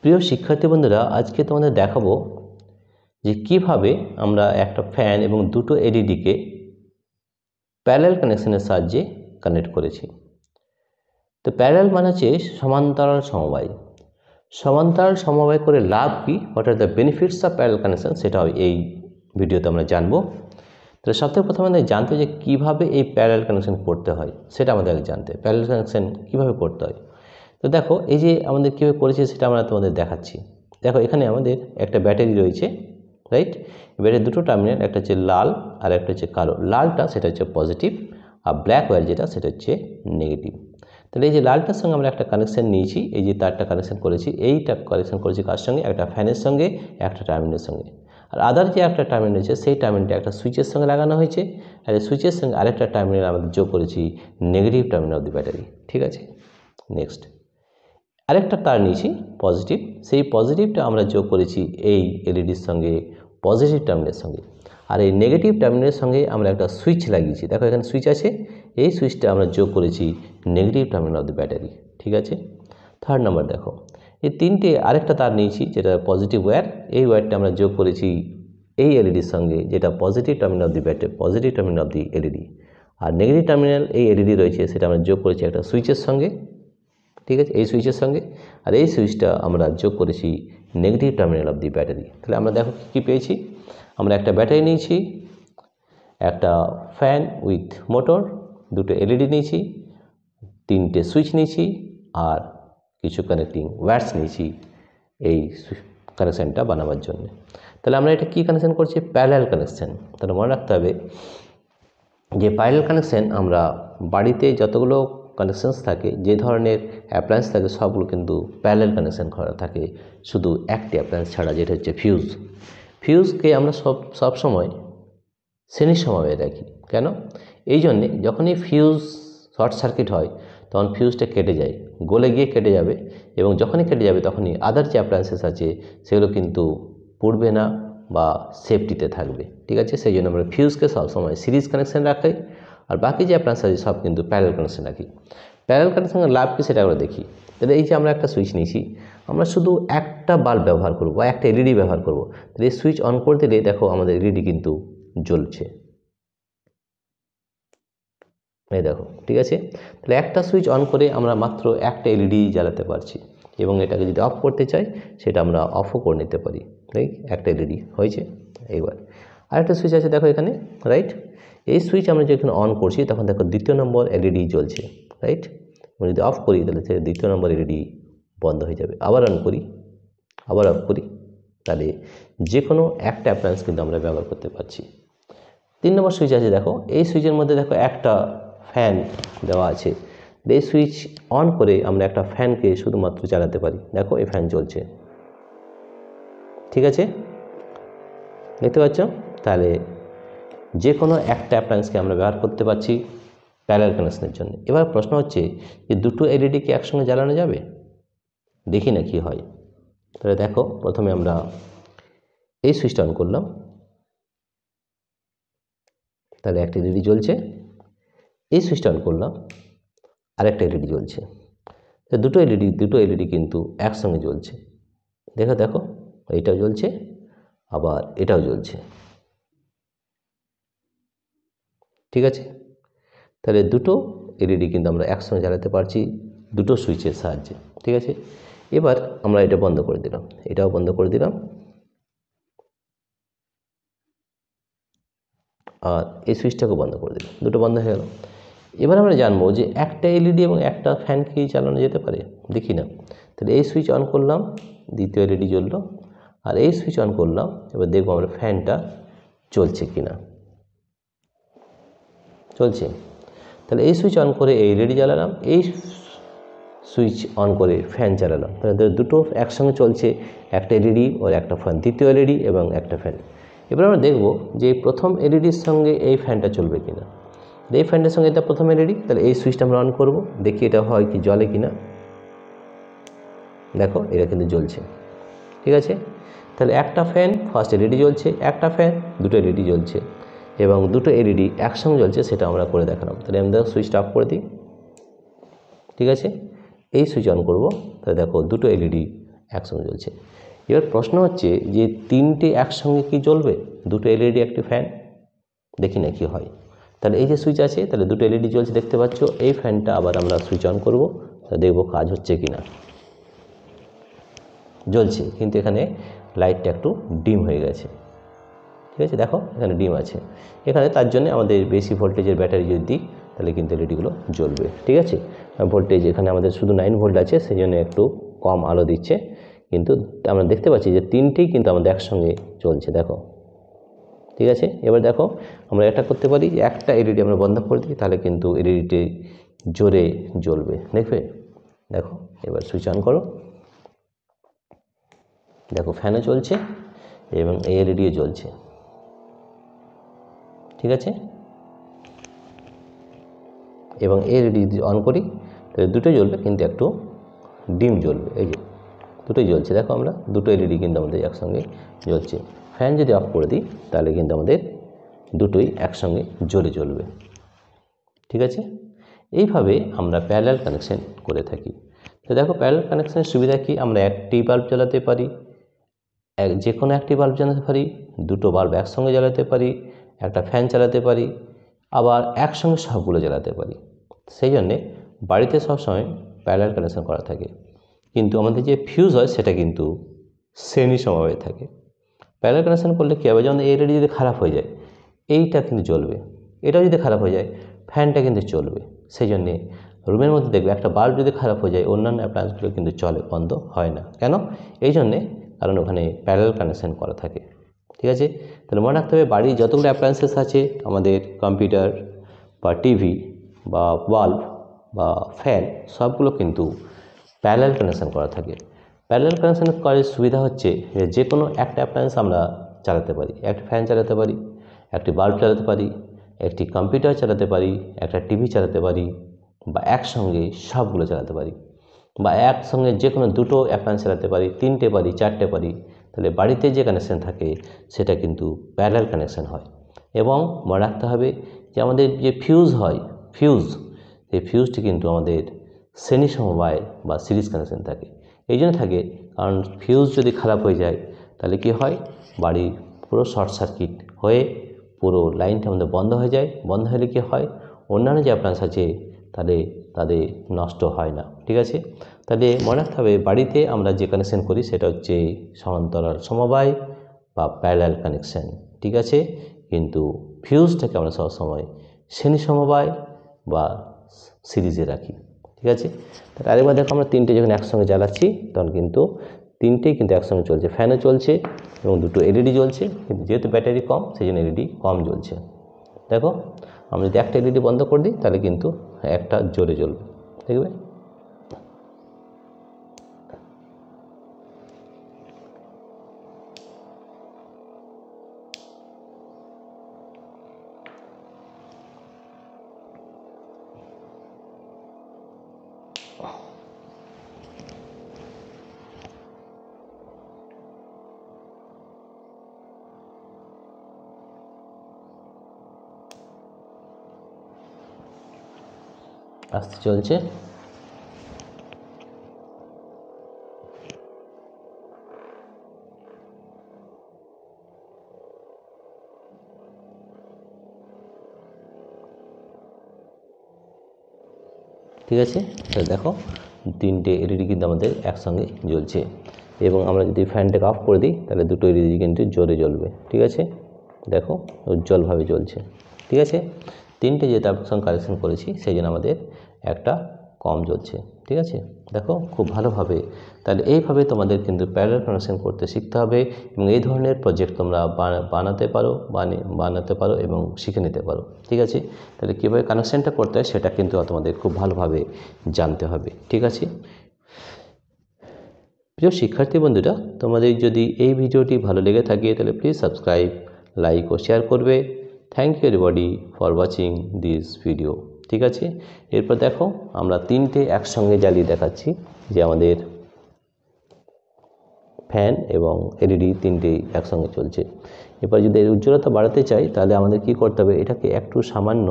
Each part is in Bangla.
প্রিয় শিক্ষার্থী বন্ধুরা, আজকে তোমাদের দেখাবো যে কিভাবে আমরা একটা ফ্যান এবং দুটো এলইডিকে প্যারালাল কানেকশনের সাহায্যে কানেক্ট করেছি। তো প্যারালাল মানে হচ্ছে সমান্তরাল সমবায়। সমান্তরাল সমবায় করে লাভ কি, what are the benefits of parallel connection, সেটা এই ভিডিওতে আমরা জানবো। তো সবথেকে প্রথমে আমাদের জানতে যে কিভাবে এই প্যারালাল কানেকশন করতে হয়, সেটা আমাদের জানতে। প্যারালাল কানেকশন কিভাবে করতে হয়, তো দেখো এই যে আমাদের কীভাবে করেছে সেটা আমরা তোমাদের দেখাচ্ছি। দেখো এখানে আমাদের একটা ব্যাটারি রয়েছে, রাইট? ব্যাটারির দুটো টার্মিনাল, একটা হচ্ছে লাল আর একটা হচ্ছে কালো। লালটা সেটা হচ্ছে পজিটিভ, আর ব্ল্যাক ওয়্যার যেটা সেটা হচ্ছে নেগেটিভ। তাহলে এই যে লালটার সঙ্গে আমরা একটা কানেকশন নিয়েছি, এই যে তারটা কানেকশন করেছি, এইটা কানেকশন করেছি কার সঙ্গে? একটা ফ্যানের সঙ্গে, একটা টার্মিনালের সঙ্গে। আর আদার যে একটা টার্মিনাল রয়েছে সেই টার্মিনালটা একটা সুইচের সঙ্গে লাগানো হয়েছে, আর এই সুইচের সঙ্গে আরেকটা টার্মিনাল আমাদের যোগ করেছি negative terminal of the battery. ঠিক আছে, নেক্সট আরেকটা তার নিয়েছি পজিটিভ, সেই পজিটিভটা আমরা যোগ করেছি এই এলইডির সঙ্গে পজিটিভ টার্মিনালের সঙ্গে, আর এই নেগেটিভ টার্মিনালের সঙ্গে আমরা একটা সুইচ লাগিয়েছি। দেখো এখানে সুইচ আছে, এই সুইচটা আমরা যোগ করেছি negative terminal of the battery. ঠিক আছে, থার্ড নাম্বার দেখো এই তিনটে আরেকটা তার নিয়েছি যেটা পজিটিভ ওয়্যার, এই ওয়্যারটা আমরা যোগ করেছি এই এলইডির সঙ্গে যেটা positive terminal of the battery, positive terminal of the LED, আর নেগেটিভ টার্মিনাল এই এলইডি রয়েছে সেটা আমরা যোগ করেছি একটা সুইচের সঙ্গে। ঠিক আছে, এই সুইচের সঙ্গে, আর এই সুইচটা আমরা যোগ করেছি negative terminal of the battery. তাহলে আমরা দেখো কী পেয়েছি, আমরা একটা ব্যাটারি নিয়েছি, একটা ফ্যান উইথ মোটর, দুটো এলইডি নিয়েছি, তিনটে সুইচ নিয়েছি, আর কিছু কানেক্টিং ওয়্যারস নিয়েছি এই কানেকশানটা বানাবার জন্য। তাহলে আমরা এটা কী কানেকশান করছি? Parallel connection. তাহলে মনে রাখতে হবে যে প্যারালাল কানেকশান আমরা বাড়িতে যতগুলো কানেকশানস থাকে, যে ধরনের অ্যাপ্লায়েন্স থাকে সবগুলো কিন্তু প্যারালাল কানেকশান করা থাকে, শুধু একটি অ্যাপ্লায়েন্স ছাড়া, যেটা হচ্ছে ফিউজ। ফিউজকে আমরা সব সময় শ্রেণীর সমবায়ে রাখি। কেন? এই জন্যে যখনই ফিউজ শর্ট সার্কিট হয় তখন ফিউজটা কেটে যায়, গলে গিয়ে কেটে যাবে, এবং যখনই কেটে যাবে তখনই আদার যে অ্যাপ্লায়েন্সেস আছে সেগুলো কিন্তু পুড়বে না বা সেফটিতে থাকবে। ঠিক আছে, সেই জন্য আমরা ফিউজকে সবসময় সিরিজ কানেকশান রাখি, আর বাকি যে অ্যাপ্লায়েন্স আছে সব কিন্তু প্যারালাল কানেকশান রাখি। প্যারালাল কানেকশানের লাভ কি সেটা আমরা দেখি। তাহলে এই যে আমরা একটা সুইচ নিয়েছি, আমরা শুধু একটা বাল্ব ব্যবহার করব বা একটা এলইডি ব্যবহার করব। তাহলে এই সুইচ অন করে দিলে দেখো আমাদের এলইডি কিন্তু জ্বলছে, এই দেখো। ঠিক আছে, তাহলে একটা সুইচ অন করে আমরা মাত্র একটা এলইডি জ্বালাতে পারছি, এবং এটাকে যদি অফ করতে চাই সেটা আমরা অফও করে নিতে পারি। তাই একটা এলইডি হয়েছে। এইবার আরেকটা সুইচ আছে দেখো এখানে, রাইট? এই সুইচ আমরা যখন অন করছি তখন দেখো দ্বিতীয় নম্বর এলইডি জ্বলছে, রাইট? আমরা যদি অফ করি তাহলে সে দ্বিতীয় নম্বর এলইডি বন্ধ হয়ে যাবে। আবার অন করি, আবার অফ করি, তাহলে যে কোনো একটা অ্যাপ্লায়েন্স কিন্তু আমরা ব্যবহার করতে পারছি। 3 নম্বর সুইচ আছে দেখো, এই সুইচের মধ্যে দেখো একটা ফ্যান দেওয়া আছে। এই সুইচ অন করে আমরা একটা ফ্যানকে শুধুমাত্র চালাতে পারি। দেখো এই ফ্যান চলছে। ঠিক আছে, দেখতে পাচ্ছ? তাহলে যে কোনো একটা অ্যাপ্লায়েন্সকে আমরা ব্যবহার করতে পারছি প্যারালাল কানেকশনের জন্য। এবার প্রশ্ন হচ্ছে যে দুটো এলইডি কি একসঙ্গে জ্বালানো যাবে? দেখি না কি হয়। তাহলে দেখো প্রথমে আমরা এই সুইচটা অন করলাম, তাহলে একটা এলইডি জ্বলছে। এই সুইচটা অন করলাম, আরেকটা এলইডি জ্বলছে। তো দুটো এলইডি কিন্তু একসঙ্গে জ্বলছে। দেখো দেখো, এইটাও জ্বলছে, আবার এটাও জ্বলছে। ঠিক আছে, তাহলে দুটো এলইডি কিন্তু আমরা একসঙ্গে জ্বালাতে পারছি দুটো সুইচের সাহায্যে। ঠিক আছে, এবার আমরা এটা বন্ধ করে দিলাম, এটাও বন্ধ করে দিলাম, আর এই সুইচটাকেও বন্ধ করে দিলাম, দুটো বন্ধ হয়ে গেল। এবার আমরা জানবো যে একটা এলইডি এবং একটা ফ্যান কি চালানো যেতে পারে, দেখি না। তাহলে এই সুইচ অন করলাম, দ্বিতীয় এলইডি জ্বললো, আর এই সুইচ অন করলাম, এবার দেখবো আমরা ফ্যানটা চলছে কিনা। চলছে। তাহলে এই সুইচ অন করে এই এলইডি জ্বালালাম, এই সুইচ অন করে ফ্যান চালালাম, তাহলে দুটো একসঙ্গে চলছে, একটা এলইডি ও একটা ফ্যান, দ্বিতীয় এলইডি এবং একটা ফ্যান। এবার আমরা দেখব যে প্রথম এলইডির সঙ্গে এই ফ্যানটা চলবে কিনা। এই ফ্যানটার সঙ্গে এটা প্রথম এলইডি, তাহলে এই সুইচটা আমরা অন করব, দেখি এটা হয় কি জ্বলে কিনা। দেখো এটা কিন্তু জ্বলছে। ঠিক আছে, তাহলে একটা ফ্যান, ফার্স্ট এলইডি জ্বলছে, একটা ফ্যান, দুটো এলইডি জ্বলছে, এবং দুটো এলইডি একসঙ্গে জ্বলছে, সেটা আমরা করে দেখালাম। তাহলে আমরা সুইচটা অফ করে দিই। ঠিক আছে, এই সুইচ অন করব, তাহলে দেখো দুটো এলইডি একসঙ্গে জ্বলছে। এবার প্রশ্ন হচ্ছে যে তিনটে একসঙ্গে কি জ্বলবে? দুটো এলইডি একটি ফ্যান, দেখি না কি হয়। তাহলে এই যে সুইচ আছে, তাহলে দুটো এলইডি জ্বলছে দেখতে পাচ্ছ। এই ফ্যানটা আবার আমরা সুইচ অন করব, দেখব কাজ হচ্ছে কি না। জ্বলছে, কিন্তু এখানে লাইটটা একটু ডিম হয়ে গেছে। ঠিক আছে, দেখো এখানে ডিম আছে। এখানে তার জন্য আমাদের বেশি ভোল্টেজের ব্যাটারি যদি দিই তাহলে কিন্তু এলইডিগুলো জ্বলবে। ঠিক আছে, ভোল্টেজ এখানে আমাদের শুধু 9 ভোল্ট আছে, সেই জন্য একটু কম আলো দিচ্ছে। কিন্তু আমরা দেখতে পাচ্ছি যে তিনটেই কিন্তু আমাদের একসঙ্গে চলছে, দেখো। ঠিক আছে, এবার দেখো আমরা এটা করতে পারি, একটা এলইডি আমরা বন্ধ করে দিই, তাহলে কিন্তু এলইডিটি জোরে জ্বলবে, দেখবে। দেখো এবার সুইচ অন করো, দেখো ফ্যানও চলছে এবং এই এলইডিও জ্বলছে। ঠিক আছে, এবং এই এলইডি যদি অন করি তাহলে দুটোই জ্বলবে, কিন্তু একটু ডিম জ্বলবে। এই যে দুটোই জ্বলছে, দেখো আমরা দুটো এলইডি কিন্তু আমাদের একসঙ্গে জ্বলছে। ফ্যান যদি অফ করে দিই তাহলে কিন্তু আমাদের দুটোই একসঙ্গে জোরে জ্বলবে। ঠিক আছে, এইভাবে আমরা প্যারালাল কানেকশন করে থাকি। তো দেখো প্যারালাল কানেকশনের সুবিধা কি, আমরা একটি বাল্ব জ্বালাতে পারি, যে কোনো একটি বাল্ব জ্বালাতে পারি, দুটো বাল্ব একসঙ্গে জ্বালাতে পারি, একটা ফ্যান চালাতে পারি, আবার একসঙ্গে সবগুলো জ্বালাতে পারি। সেই জন্যে বাড়িতে সবসময় প্যারালাল কানেকশন করা থাকে। কিন্তু আমাদের যে ফিউজ হয় সেটা কিন্তু শ্রেণী সমবায়ে থাকে। প্যারালাল কানেকশন করলে কী হবে, যেমন এই এলইডি যদি খারাপ হয়ে যায় এইটা কিন্তু জ্বলবে, এটাও যদি খারাপ হয়ে যায় ফ্যানটা কিন্তু চলবে। সেই জন্যে রুমের মধ্যে দেখবে একটা বাল্ব যদি খারাপ হয়ে যায় অন্যান্য অ্যাপ্লায়েন্সগুলো কিন্তু চলে, বন্ধ হয় না। কেন? এই জন্যে, কারণ ওখানে প্যারালাল কানেকশন করা থাকে। ঠিক আছে, তাহলে মনে রাখতে হবে বাড়ির যতগুলো অ্যাপ্লায়েন্সেস আছে, আমাদের কম্পিউটার বা টিভি বা বাল্ব বা ফ্যান সবগুলো কিন্তু প্যারালাল কানেকশন করা থাকে। প্যারালাল কানেকশন করার সুবিধা হচ্ছে যে কোনো একটা অ্যাপ্লায়েন্স আমরা চালাতে পারি, একটা ফ্যান চালাতে পারি, একটি বাল্ব চালাতে পারি, একটি কম্পিউটার চালাতে পারি, একটা টিভি চালাতে পারি, বা একসঙ্গে সবগুলো চালাতে পারি, বা একসঙ্গে যে কোনো দুটো অ্যাপ্লায়েন্স চালাতে পারি, তিনটে পারি, চারটে পারি। তাহলে বাড়িতে যে কানেকশন থাকে সেটা কিন্তু প্যারালাল কানেকশন হয়। এবং মনে রাখতে হবে যে আমাদের যে ফিউজ হয়, এই ফিউজটি কিন্তু আমাদের শ্রেণী সমবায় বা সিরিজ কানেকশন থাকে। এই জন্য থাকে, কারণ ফিউজ যদি খারাপ হয়ে যায় তাহলে কি হয়, বাড়ির পুরো শর্ট সার্কিট হয়ে পুরো লাইনটা আমাদের বন্ধ হয়ে যায়। বন্ধ হলে কি হয়, অন্যান্য যে অ্যাপ্লায়েন্স আছে তাদের নষ্ট হয় না। ঠিক আছে, তাহলে মনে রাখতে হবে বাড়িতে আমরা যে কানেকশন করি সেটা হচ্ছে সমান্তরাল সমবায় বা প্যারালাল কানেকশন। ঠিক আছে, কিন্তু ফিউজটাকে আমরা সবসময় শ্রেণী সমবায় বা সিরিজে রাখি। ঠিক আছে, তাহলে আরেকবার দেখো আমরা তিনটে যখন একসঙ্গে জ্বালাচ্ছি তখন কিন্তু তিনটেই কিন্তু একসঙ্গে চলছে, ফ্যানও চলছে এবং দুটো এলইডি জ্বলছে। কিন্তু যেহেতু ব্যাটারি কম সেই জন্য এলইডি কম জ্বলছে। দেখো আমরা যদি একটা এলইডি বন্ধ করে দিই তাহলে কিন্তু একটা জোরে জ্বলবে, দেখবে। আস্তে চলছে। ঠিক আছে, তাহলে দেখো তিনটে এলইডি কিন্তু আমাদের একসঙ্গে জ্বলছে। এবং আমরা যদি ফ্যানটাকে অফ করে দিই তাহলে দুটো এলইডি কিন্তু জোরে জ্বলবে। ঠিক আছে, দেখো উজ্জ্বলভাবে জ্বলছে। ঠিক আছে, তিনটে যেহেতু একসঙ্গে কানেকশন করেছি সেই জন্য আমাদের একটা কম জ্বলছে। ঠিক আছে, দেখো খুব ভালোভাবে। তাহলে এইভাবে তোমাদের কিন্তু প্যারালাল কানেকশন করতে শিখতে হবে এবং এই ধরনের প্রজেক্ট তোমরা বানাতে পারো এবং শিখে নিতে পারো। ঠিক আছে, তাহলে কীভাবে কানেকশনটা করতে হয় সেটা কিন্তু তোমাদের খুব ভালোভাবে জানতে হবে। ঠিক আছে, প্রিয় শিক্ষার্থী বন্ধুরা, তোমাদের যদি এই ভিডিওটি ভালো লেগে থাকে তাহলে প্লিজ সাবস্ক্রাইব, লাইক ও শেয়ার করবে। Thank you everybody for watching this video. ঠিক আছে, এরপর দেখো আমরা তিনটে একসঙ্গে জ্বালিয়ে দেখাচ্ছি যে আমাদের ফ্যান এবং এলইডি তিনটেই একসঙ্গে চলছে। এবার যদি এর উজ্জ্বলতা বাড়াতে চাই তাহলে আমাদের কি করতে হবে, এটাকে একটু সামান্য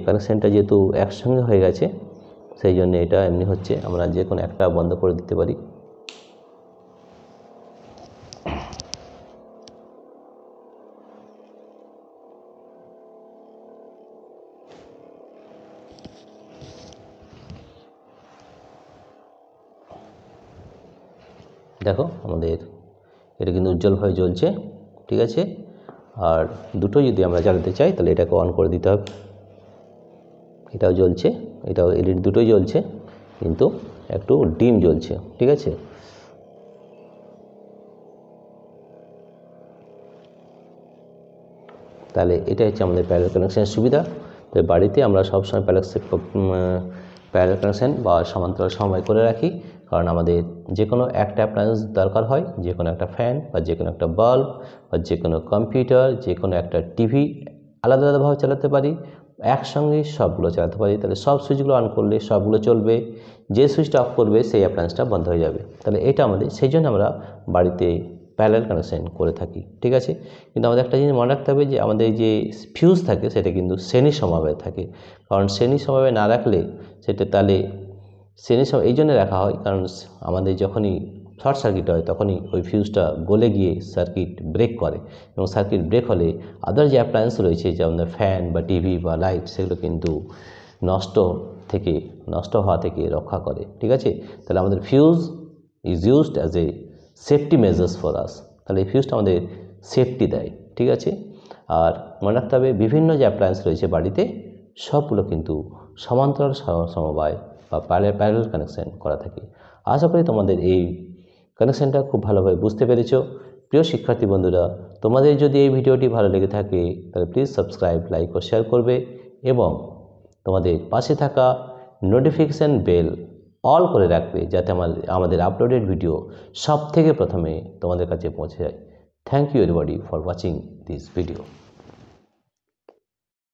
কানেকশানটা যেহেতু একসঙ্গে হয়ে গেছে সেই জন্য এটা এমনি হচ্ছে, আমরা যে কোনো একটা বন্ধ করে দিতে পারি। দেখো আমাদের এটা কিন্তু উজ্জ্বলভাবে জ্বলছে, ঠিক আছে। আর দুটো যদি আমরা জ্বালাতে চাই তাহলে এটাকে অন করে দিতে হবে। এটাও জ্বলছে, এটাও এলইডি দুটোই জ্বলছে, কিন্তু একটু ডিম জ্বলছে, ঠিক আছে। তাহলে এটা হচ্ছে আমাদের প্যারালাল কানেকশনের সুবিধা। তো বাড়িতে আমরা সবসময় প্যারালাল কানেকশন বা সমান্তরাল সমবায় করে রাখি, কারণ আমাদের যে কোনো একটা অ্যাপ্লায়েন্স দরকার হয়, যে কোনো একটা ফ্যান বা যে কোনো একটা বাল্ব বা যে কোনো কম্পিউটার, যে কোনো একটা টিভি আলাদা আলাদাভাবে চালাতে পারি, একসঙ্গে সবগুলো চালাতে পারি। তাহলে সব সুইচগুলো অন করলে সবগুলো চলবে, যে সুইচটা অফ করবে সেই অ্যাপ্লায়েন্সটা বন্ধ হয়ে যাবে। তাহলে এটা আমাদের, সেই জন্য আমরা বাড়িতে প্যারালাল কানেকশন করে থাকি, ঠিক আছে। কিন্তু আমাদের একটা জিনিস মনে রাখতে হবে যে আমাদের যে ফিউজ থাকে সেটা কিন্তু শ্রেণী সমবায়ে থাকে, কারণ শ্রেণী সমবায়ে না রাখলে সেটা তাহলে এই জন্য রাখা হয় কারণ আমাদের যখনই শর্ট সার্কিট হয় তখনই ওই ফিউজটা গলে গিয়ে সার্কিট ব্রেক করে, এবং সার্কিট ব্রেক হলে আদার যে অ্যাপ্লায়েন্স রয়েছে যেমন ফ্যান বা টিভি বা লাইট, সেগুলো কিন্তু নষ্ট হওয়া থেকে রক্ষা করে, ঠিক আছে। তাহলে আমাদের fuse is used as a safety measures for us. তাহলে এই ফিউজটা আমাদের সেফটি দেয়, ঠিক আছে। আর মনে রাখতে হবে বিভিন্ন যে অ্যাপ্লায়েন্স রয়েছে বাড়িতে সবগুলো কিন্তু সমান্তরাল সমবায় বা প্যারালাল কানেকশন করা থাকে। আশা করি তোমাদের এই কানেকশনটা খুব ভালোভাবে বুঝতে পেরেছ। প্রিয় শিক্ষার্থী বন্ধুরা, তোমাদের যদি এই ভিডিওটি ভালো লেগে থাকে তাহলে প্লিজ সাবস্ক্রাইব, লাইক ও শেয়ার করবে, এবং তোমাদের পাশে থাকা নোটিফিকেশান বেল অল করে রাখবে, যাতে আমাদের আপলোডেড ভিডিও সব থেকে প্রথমে তোমাদের কাছে পৌঁছে যায়। Thank you everybody for watching this video.